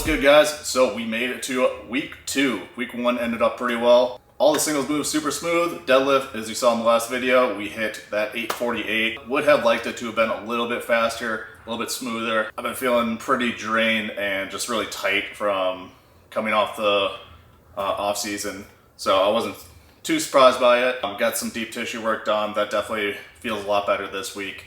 good, guys? So we made it to week 2. Week 1 ended up pretty well. All the singles moved super smooth. Deadlift, as you saw in the last video, we hit that 848. Would have liked it to have been a little bit faster, a little bit smoother. I've been feeling pretty drained and just really tight from coming off the off season, so I wasn't too surprised by it. Got some deep tissue work done. That definitely feels a lot better this week.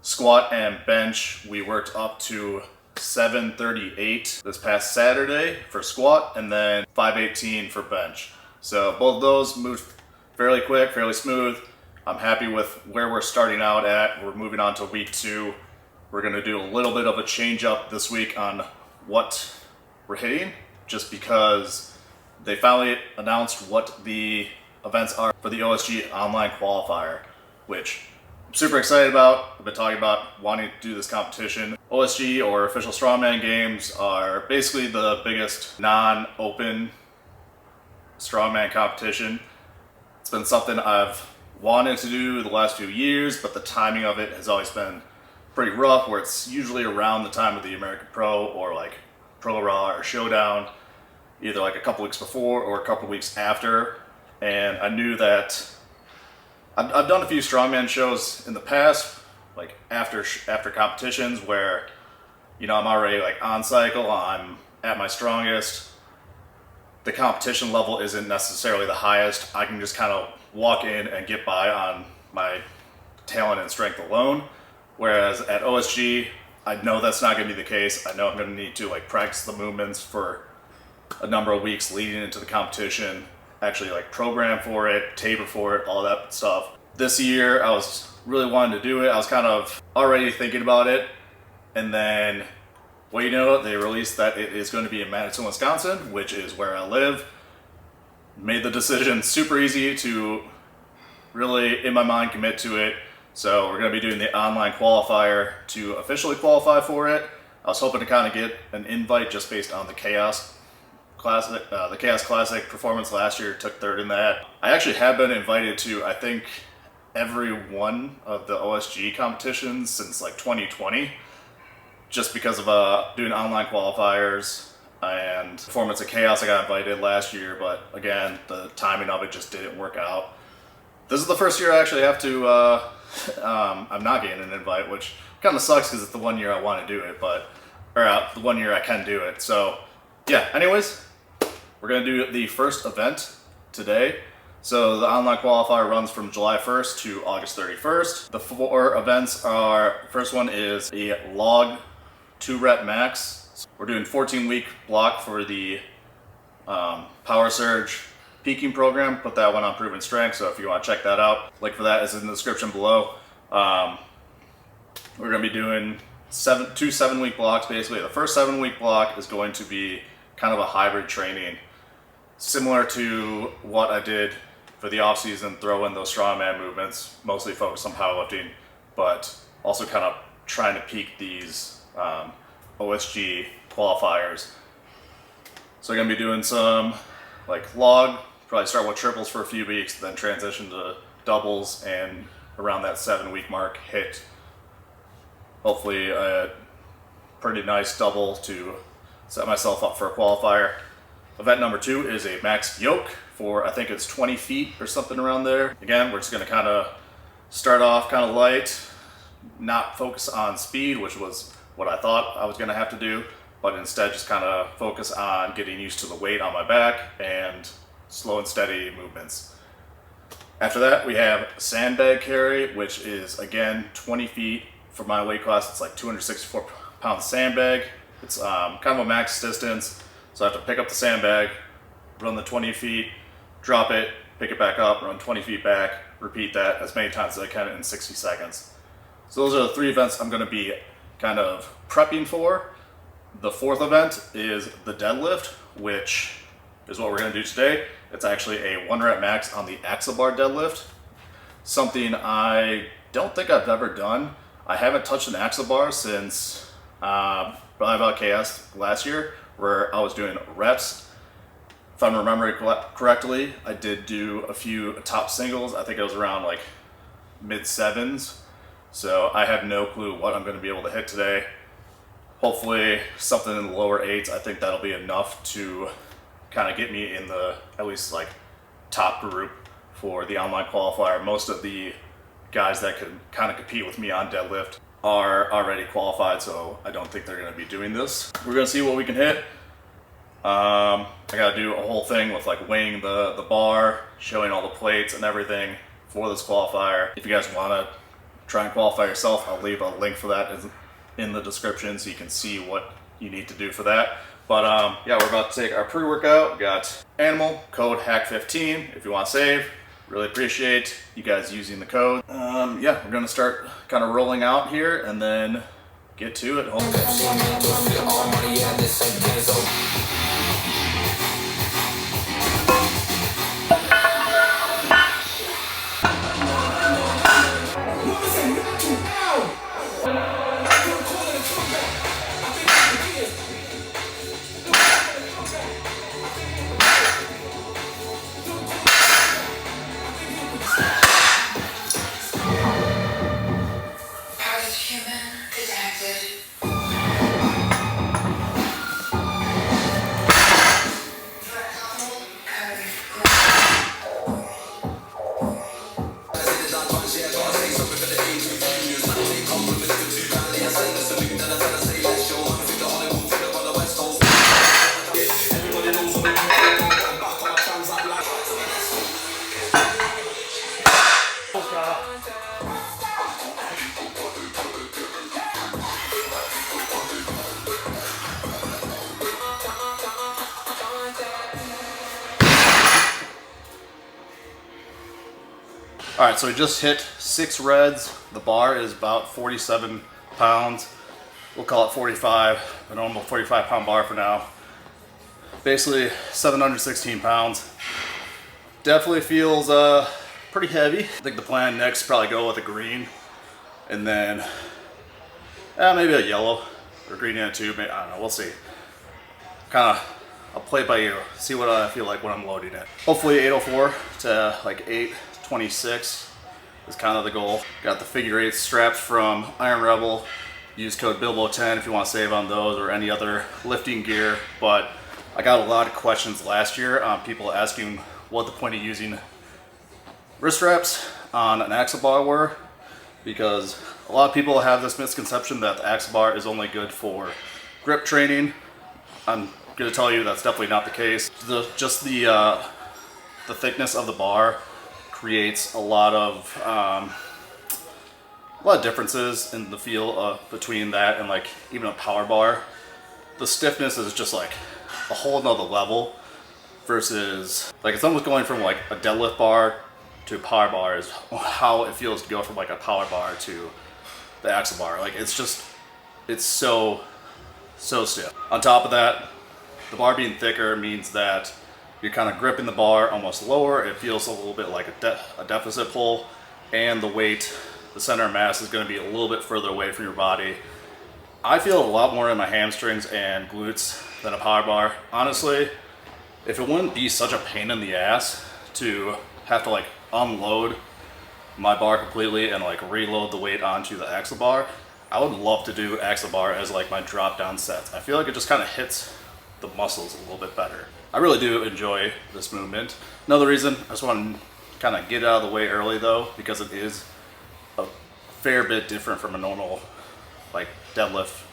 Squat and bench, we worked up to 738 this past Saturday for squat, and then 518 for bench. So both of those moved fairly quick, fairly smooth. I'm happy with where we're starting out at. We're moving on to week 2. We're gonna do a little bit of a change up this week on what we're hitting, just because they finally announced what the events are for the OSG online qualifier, which I'm super excited about. I've been talking about wanting to do this competition. OSG, or official Strongman games, are basically the biggest non-open Strongman competition. It's been something I've wanted to do the last few years, but the timing of it has always been pretty rough, where it's usually around the time of the American Pro or like Pro Raw or Showdown, either like a couple weeks before or a couple weeks after. And I knew that I've done a few Strongman shows in the past, like after competitions where, you know, I'm already like on cycle, I'm at my strongest. The competition level isn't necessarily the highest. I can just kind of walk in and get by on my talent and strength alone. Whereas at OSG, I know that's not going to be the case. I know I'm going to need to like practice the movements for a number of weeks leading into the competition, actually like program for it, taper for it, all that stuff. This year, I was really wanting to do it. I was kind of already thinking about it. And then, well, you know, they released that it is going to be in Madison, Wisconsin, which is where I live. Made the decision super easy to really, in my mind, commit to it. So we're going to be doing the online qualifier to officially qualify for it. I was hoping to kind of get an invite just based on the Chaos Classic performance last year. Took third in that. I actually have been invited to, I think, every one of the OSG competitions since like 2020, just because of doing online qualifiers and performance at Chaos. I got invited last year, but again, the timing of it just didn't work out. This is the first year I actually have to, I'm not getting an invite, which kind of sucks because it's the one year I want to do it, but, or the one year I can do it. So yeah, anyways, we're going to do the first event today. So the online qualifier runs from July 1st to August 31st. The 4 events are, first one is a log 2 rep max. We're doing 14-week block for the Power Surge peaking program. Put that one on Proven Strength, so if you want to check that out, link for that is in the description below. We're going to be doing 2 7-week blocks basically. The first 7-week block is going to be kind of a hybrid training, similar to what I did for the off season, throw in those strongman movements, mostly focused on powerlifting, but also kind of trying to peak these OSG qualifiers. So I'm gonna be doing some like log, probably start with triples for a few weeks, then transition to doubles, and around that 7-week mark hit hopefully a pretty nice double to set myself up for a qualifier. Event number 2 is a max yoke for, I think it's 20 feet or something around there. Again, we're just gonna kind of start off kind of light, not focus on speed, which was what I thought I was gonna have to do, but instead just kind of focus on getting used to the weight on my back and slow and steady movements. After that, we have sandbag carry, which is again 20 feet for my weight class. It's like 264 pound sandbag. It's kind of a max distance. So I have to pick up the sandbag, run the 20 feet, drop it, pick it back up, run 20 feet back, repeat that as many times as I can in 60 seconds. So those are the 3 events I'm going to be kind of prepping for. The 4th event is the deadlift, which is what we're going to do today. It's actually a 1 rep max on the axle bar deadlift, something I don't think I've ever done. I haven't touched an axle bar since probably about KS last year, where I was doing reps. If I'm remembering correctly, I did do a few top singles. I think it was around like mid 7s. So I have no clue what I'm going to be able to hit today. hopefully something in the lower 8s. I think that'll be enough to kind of get me in the at least like top group for the online qualifier. Most of the guys that could kind of compete with me on deadlift are already qualified, so I don't think they're going to be doing this. We're going to see what we can hit. I got to do a whole thing with like weighing the bar, showing all the plates and everything for this qualifier. If you guys want to try and qualify yourself, I'll leave a link for that in the description so you can see what you need to do for that. But yeah, we're about to take our pre-workout. We got Animal, code HAACK15 if you want to save. Really appreciate you guys using the code. Yeah, we're gonna start kind of rolling out here and then get to it. All right, so we just hit 6 reds. The bar is about 47 pounds. We'll call it 45, a normal 45-pound bar for now. Basically 716 pounds. Definitely feels pretty heavy. I think the plan next is probably go with a green and then maybe a yellow or green and a tube. I don't know, we'll see. Kind of, I'll play it by ear, see what I feel like when I'm loading it. Hopefully 804 to like 826 is kind of the goal. Got the figure 8 straps from Iron Rebel. Use code Bilbo10 if you want to save on those or any other lifting gear. But I got a lot of questions last year on people asking what the point of using wrist straps on an axle bar were, because a lot of people have this misconception that the axle bar is only good for grip training. I'm going to tell you that's definitely not the case. Just the thickness of the bar creates a lot of differences in the feel between that and like even a power bar. The stiffness is just like a whole nother level versus like it's almost going from like a deadlift bar to a power bar is how it feels to go from like a power bar to the axle bar. Like it's so stiff. On top of that, the bar being thicker means that you're kind of gripping the bar almost lower. It feels a little bit like a deficit pull, and the weight, the center of mass is going to be a little bit further away from your body. I feel a lot more in my hamstrings and glutes than a power bar. Honestly, if it wouldn't be such a pain in the ass to have to like unload my bar completely and like reload the weight onto the axle bar, I would love to do axle bar as like my drop down sets. I feel like it just kind of hits the muscles a little bit better. I really do enjoy this movement. Another reason, I just want to kind of get out of the way early though, because it is a fair bit different from a normal like deadlift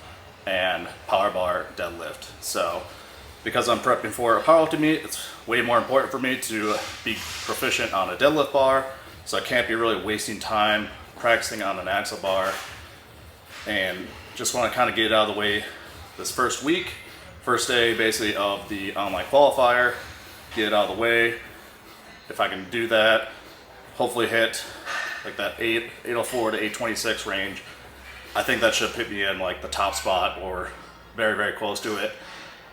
and power bar deadlift. So because I'm prepping for a powerlifting meet, it's way more important for me to be proficient on a deadlift bar, so I can't be really wasting time practicing on an axle bar, and just want to kind of get it out of the way this first week. First day basically of the online qualifier, get it out of the way. If I can do that, hopefully hit like that 804 to 826 range, I think that should put me in like the top spot or very, very close to it.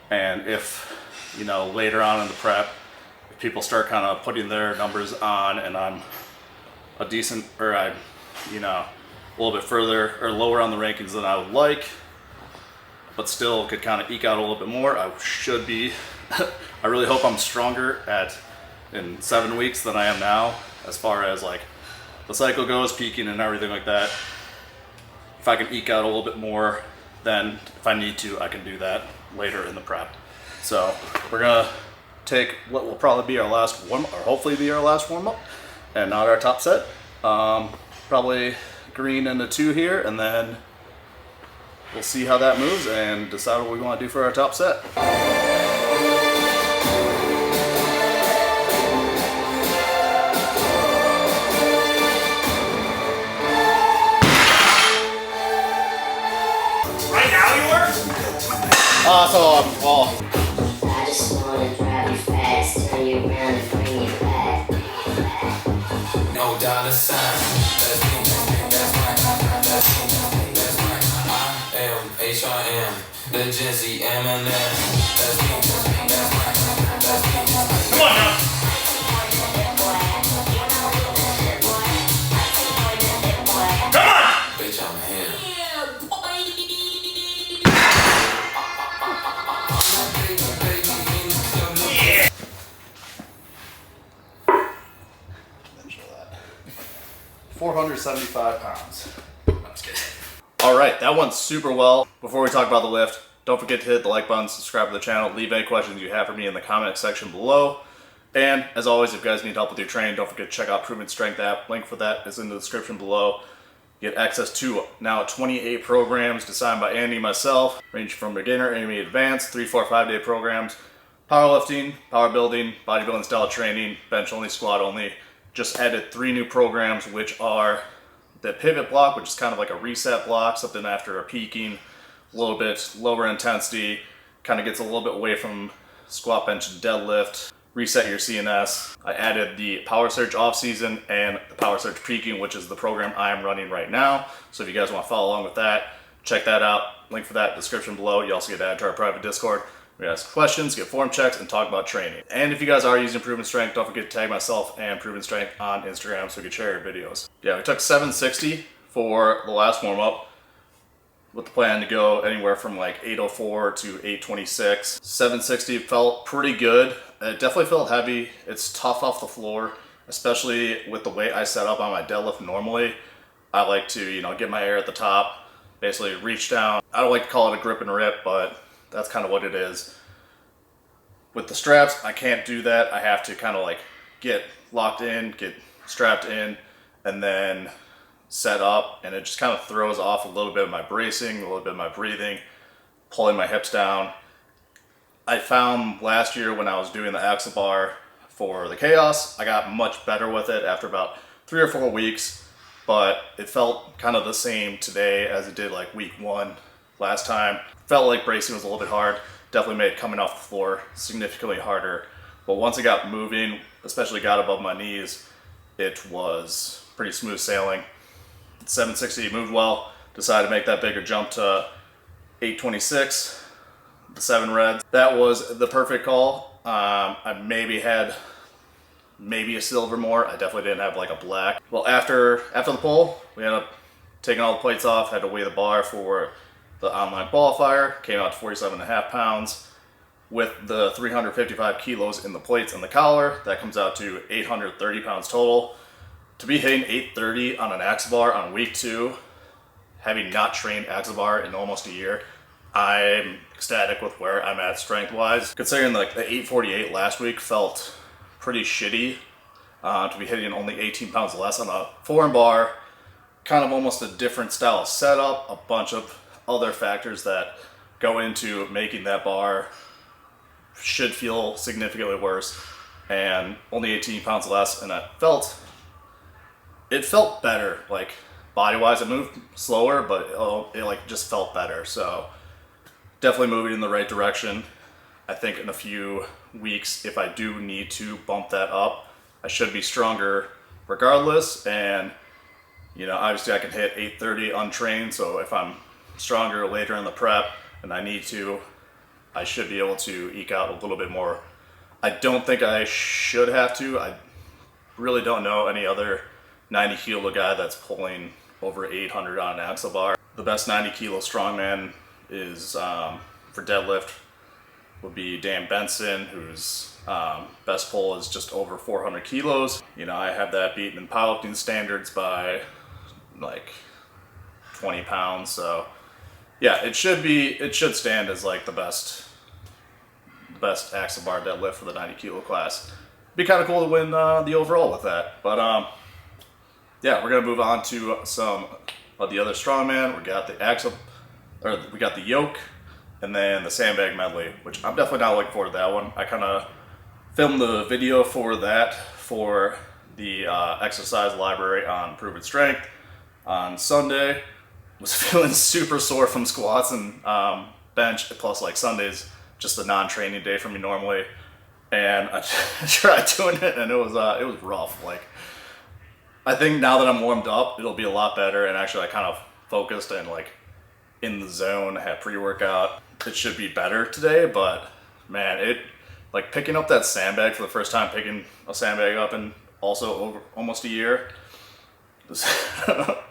And if, you know, later on in the prep, if people start kind of putting their numbers on and I'm a decent, or I'm, you know, a little bit further or lower on the rankings than I would like, but still could kind of eke out a little bit more, I should be. I really hope I'm stronger in 7 weeks than I am now, as far as like the cycle goes, peaking and everything like that. If I can eke out a little bit more then if I need to, I can do that later in the prep. So we're gonna take what will probably be our last warm-up, or hopefully be our last warm-up, and not our top set. Probably green into 2 here, and then we'll see how that moves and decide what we want to do for our top set. Well, I just wanna drive you fast, turn you around and bring you back. No dollar sign. That's me. That's mine. I am HRM, the Gen Z Eminem. That's me. That's mine. come on now. Come on! Bitch, I'm here. Show that. 475 pounds. I'm just kidding. All right, that went super well. Before we talk about the lift, don't forget to hit the like button, subscribe to the channel, leave any questions you have for me in the comment section below. And as always, if you guys need help with your training, don't forget to check out Proven Strength app. Link for that is in the description below. Get access to now 28 programs designed by Andy and myself, ranging from beginner, intermediate, advanced, 3, 4, 5-day programs, powerlifting, power building, bodybuilding style training, bench only, squat only. Just added 3 new programs, which are the pivot block, which is kind of like a reset block, something after a peaking, a little bit lower intensity, kind of gets a little bit away from squat, bench, and deadlift. Reset your CNS. I added the Power Surge off season and the Power Surge peaking, which is the program I am running right now. So if you guys want to follow along with that, check that out. Link for that in the description below. You also get added to our private Discord. We ask questions, get form checks, and talk about training. And if you guys are using Proven Strength, don't forget to tag myself and Proven Strength on Instagram so we can share your videos. Yeah, we took 760 for the last warm up, with the plan to go anywhere from like 804 to 826. 760 felt pretty good. It definitely felt heavy. It's tough off the floor, especially with the way I set up on my deadlift normally. I like to, you know, get my air at the top, basically reach down. I don't like to call it a grip and rip, but that's kind of what it is. With the straps, I can't do that. I have to kind of like get locked in, get strapped in, and then set up, and it just kind of throws off a little bit of my bracing, a little bit of my breathing, pulling my hips down. I found last year when I was doing the axle bar for the Chaos, I got much better with it after about 3 or 4 weeks, but it felt kind of the same today as it did like week 1 last time. Felt like bracing was a little bit hard. Definitely made coming off the floor significantly harder. But once it got moving, especially got above my knees, it was pretty smooth sailing. 760 moved well. Decided to make that bigger jump to 826, the 7 reds. That was the perfect call. I maybe had a silver more. I definitely didn't have like a black. Well, after the pull, we ended up taking all the plates off, had to weigh the bar for the online qualifier, came out to 47.5 pounds. With the 355 kilos in the plates and the collar, that comes out to 830 pounds total. To be hitting 830 on an axle bar on week 2, having not trained axle bar in almost a year, I'm ecstatic with where I'm at strength-wise. Considering like the 848 last week felt pretty shitty, to be hitting only 18 pounds less on a foreign bar, kind of almost a different style of setup, a bunch of other factors that go into making that bar should feel significantly worse, and only 18 pounds less, and it felt better, like body-wise. It moved slower, but it like just felt better. So definitely moving in the right direction. I think in a few weeks, if I do need to bump that up, I should be stronger regardless. And you know, obviously I can hit 830 untrained, so if I'm stronger later in the prep and I need to, I should be able to eke out a little bit more. I don't think I should have to. I really don't know any other 90 kilo guy that's pulling over 800 on an axle bar. The best 90 kilo strongman is for deadlift would be Dan Benson, whose best pull is just over 400 kilos. You know, I have that beaten in powerlifting standards by like 20 pounds. So yeah, it should stand as like the best axle bar deadlift for the 90 kilo class. Be kind of cool to win the overall with that. But yeah, we're gonna move on to some of the other strongman. We got the axle, or we got the yoke, and then the sandbag medley, which I'm definitely not looking forward to that one. I kind of filmed the video for that for the exercise library on proven strength on Sunday. Was feeling super sore from squats and bench, plus like Sunday's just a non-training day for me normally, and I tried doing it and it was rough. Like, I think now that I'm warmed up, it'll be a lot better, and actually I kind of focused and like in the zone, had pre-workout. It should be better today, but man, it like picking up that sandbag for the first time, picking a sandbag up in also over almost a year, was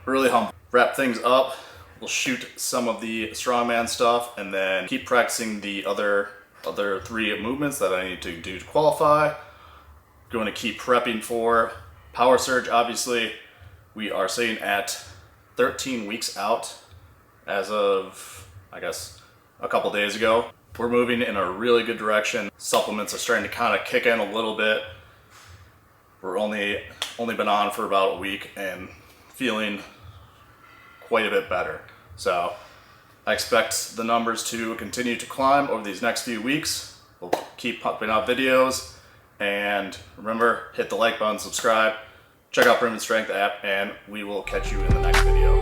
really humble. Wrap things up. We'll shoot some of the strongman stuff and then keep practicing the other 3 movements that I need to do to qualify. Going to keep prepping for power surge. Obviously, we are sitting at 13 weeks out as of, I guess, a couple days ago. We're moving in a really good direction. Supplements are starting to kind of kick in a little bit. We're only been on for about a week and feeling quite a bit better. So I expect the numbers to continue to climb over these next few weeks. We'll keep pumping out videos, and remember, hit the like button, subscribe, check out Proven Strength app, and we will catch you in the next video.